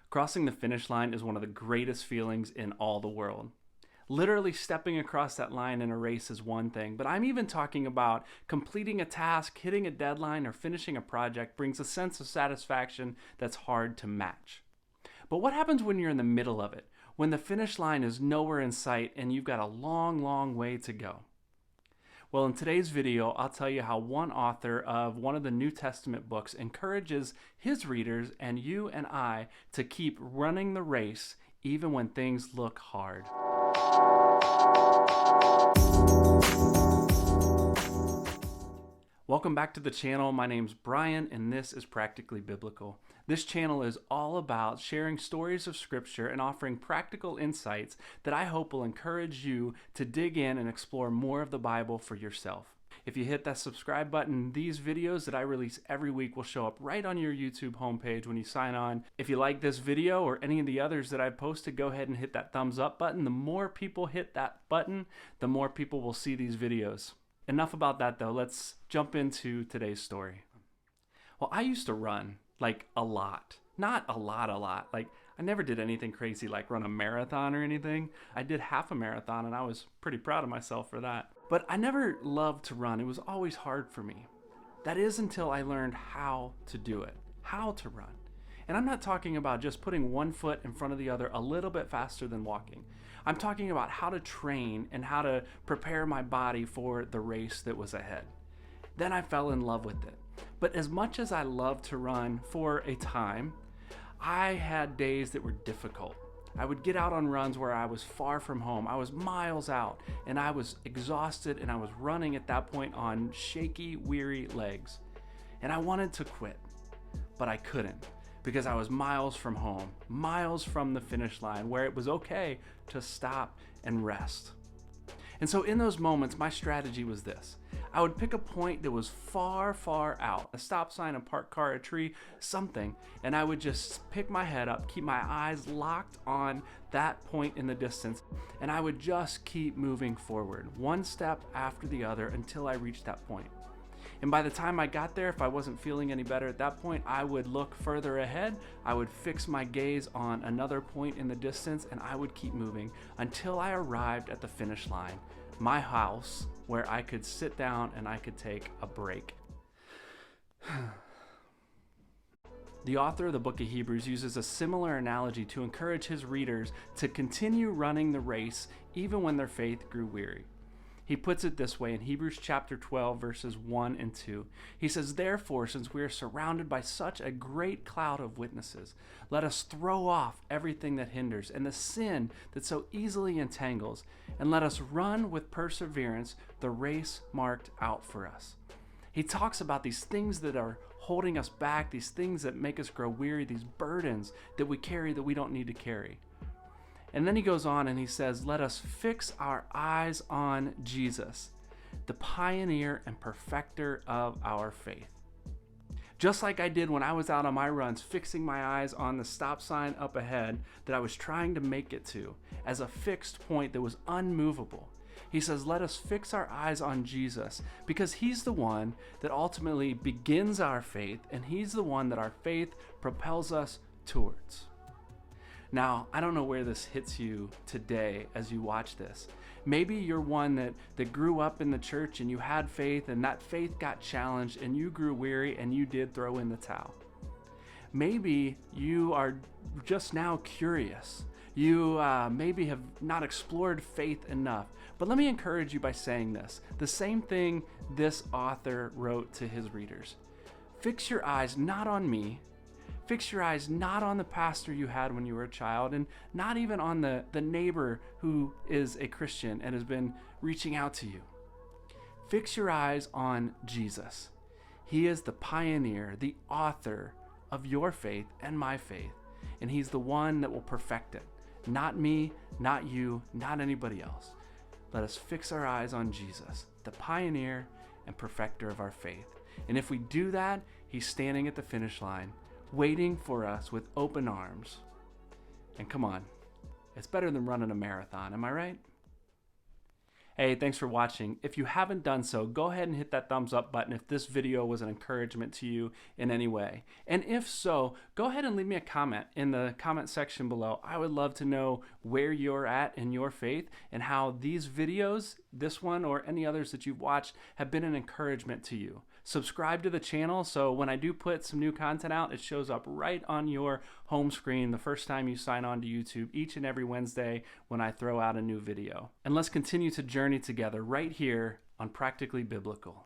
Crossing the finish line is one of the greatest feelings in all the world. Literally stepping across that line in a race is one thing, but I'm even talking about completing a task, hitting a deadline, or finishing a project brings a sense of satisfaction that's hard to match. But what happens when you're in the middle of it, when the finish line is nowhere in sight and you've got a long, long way to go? Well, in today's video, I'll tell you how one author of one of the New Testament books encourages his readers and you and I to keep running the race even when things look hard. Welcome back to the channel. My name's Brian and this is Practically Biblical. This channel is all about sharing stories of Scripture and offering practical insights that I hope will encourage you to dig in and explore more of the Bible for yourself. If you hit that subscribe button, these videos that I release every week will show up right on your YouTube homepage when you sign on. If you like this video or any of the others that I've posted, go ahead and hit that thumbs up button. The more people hit that button, the more people will see these videos. Enough about that though, let's jump into today's story. Well, I used to run, like a lot. Not a lot. Like I never did anything crazy like run a marathon or anything. I did half a marathon and I was pretty proud of myself for that. But I never loved to run. It was always hard for me. That is until I learned how to do it, how to run. And I'm not talking about just putting one foot in front of the other a little bit faster than walking. I'm talking about how to train and how to prepare my body for the race that was ahead. Then I fell in love with it. But as much as I loved to run for a time, I had days that were difficult. I would get out on runs where I was far from home. I was miles out and I was exhausted and I was running at that point on shaky, weary legs. And I wanted to quit, but I couldn't because I was miles from home, miles from the finish line where it was okay to stop and rest. And so in those moments, my strategy was this. I would pick a point that was far, far out, a stop sign, a parked car, a tree, something, and I would just pick my head up, keep my eyes locked on that point in the distance, and I would just keep moving forward, one step after the other until I reached that point. And by the time I got there, if I wasn't feeling any better at that point, I would look further ahead, I would fix my gaze on another point in the distance, and I would keep moving until I arrived at the finish line, my house, where I could sit down and I could take a break. The author of the book of Hebrews uses a similar analogy to encourage his readers to continue running the race even when their faith grew weary. He puts it this way in Hebrews chapter 12, verses 1 and 2. He says, "Therefore, since we are surrounded by such a great cloud of witnesses, let us throw off everything that hinders and the sin that so easily entangles, and let us run with perseverance the race marked out for us." He talks about these things that are holding us back, these things that make us grow weary, these burdens that we carry that we don't need to carry. And then he goes on and he says, let us fix our eyes on Jesus, the pioneer and perfecter of our faith. Just like I did when I was out on my runs, fixing my eyes on the stop sign up ahead that I was trying to make it to as a fixed point that was unmovable. He says, let us fix our eyes on Jesus because he's the one that ultimately begins our faith and he's the one that our faith propels us towards. Now, I don't know where this hits you today as you watch this. Maybe you're one that grew up in the church and you had faith and that faith got challenged and you grew weary and you did throw in the towel. Maybe you are just now curious. You maybe have not explored faith enough. But let me encourage you by saying this. The same thing this author wrote to his readers. Fix your eyes not on me. Fix your eyes not on the pastor you had when you were a child and not even on the neighbor who is a Christian and has been reaching out to you. Fix your eyes on Jesus. He is the pioneer, the author of your faith and my faith, and he's the one that will perfect it. Not me, not you, not anybody else. Let us fix our eyes on Jesus, the pioneer and perfecter of our faith. And if we do that, he's standing at the finish line, waiting for us with open arms. And come on, it's better than running a marathon, am I right? Hey, thanks for watching. If you haven't done so, go ahead and hit that thumbs up button if this video was an encouragement to you in any way. And if so, go ahead and leave me a comment in the comment section below. I would love to know where you're at in your faith and how these videos, this one or any others that you've watched, have been an encouragement to you. Subscribe to the channel so when I do put some new content out, it shows up right on your home screen the first time you sign on to YouTube each and every Wednesday when I throw out a new video. And let's continue to journey together right here on Practically Biblical.